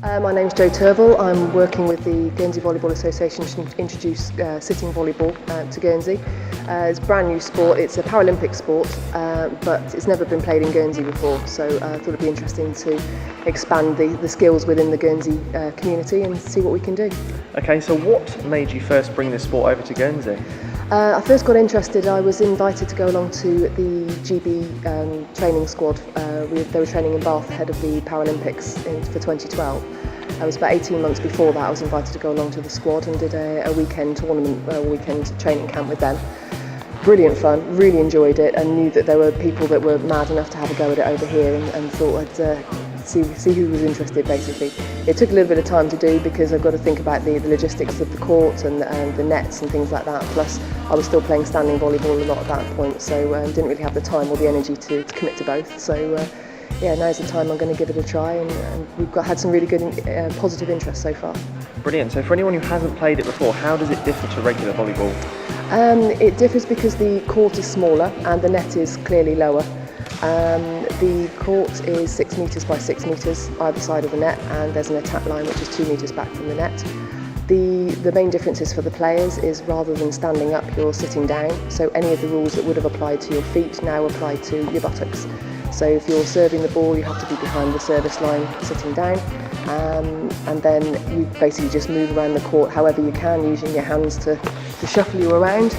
My name's Jo Turville. I'm working with the Guernsey Volleyball Association to introduce sitting volleyball to Guernsey. It's a brand new sport. It's a Paralympic sport, but it's never been played in Guernsey before, so I thought it'd be interesting to expand the skills within the Guernsey community and see what we can do. Okay, so what made you first bring this sport over to Guernsey? I first got interested. I was invited to go along to the GB training squad. They were training in Bath ahead of the Paralympics for 2012. I was about 18 months before that. I was invited to go along to the squad and did a weekend tournament, weekend training camp with them. Brilliant fun, really enjoyed it, and knew that there were people that were mad enough to have a go at it over here, and thought I'd see who was interested, basically. It took a little bit of time to do because I've got to think about the logistics of the court and the nets and things like that. Plus, I was still playing standing volleyball a lot at that point, so didn't really have the time or the energy to commit to both. So yeah, now's the time I'm going to give it a try, and we've had some really good positive interest so far. Brilliant. So for anyone who hasn't played it before, how does it differ to regular volleyball? It differs because the court is smaller and the net is clearly lower. The court is 6 metres by 6 metres either side of the net, and there's an attack line which is 2 metres back from the net. The main differences for the players is rather than standing up, you're sitting down, so any of the rules that would have applied to your feet now apply to your buttocks. So if you're serving the ball, you have to be behind the service line sitting down, and then you basically just move around the court however you can, using your hands to shuffle you around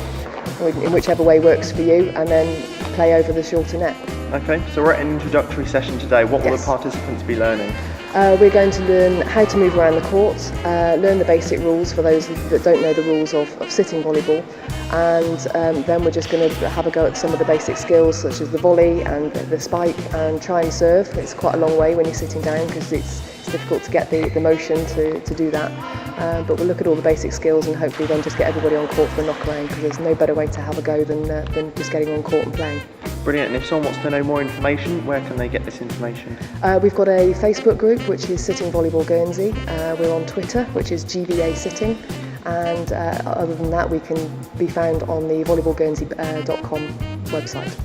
in whichever way works for you, and then play over the shorter net. Okay, so we're at an introductory session today. What will the participants be learning? We're going to learn how to move around the court, learn the basic rules for those that don't know the rules of sitting volleyball, and then we're just going to have a go at some of the basic skills such as the volley and the spike and try and serve. It's quite a long way when you're sitting down because it's difficult to get the motion to do that, but we'll look at all the basic skills and hopefully then just get everybody on court for a knock around, because there's no better way to have a go than just getting on court and playing. Brilliant. And if someone wants to know more information, where can they get this information? We've got a Facebook group which is Sitting Volleyball Guernsey. We're on Twitter, which is GVA Sitting, and other than that we can be found on the volleyballguernsey.com website.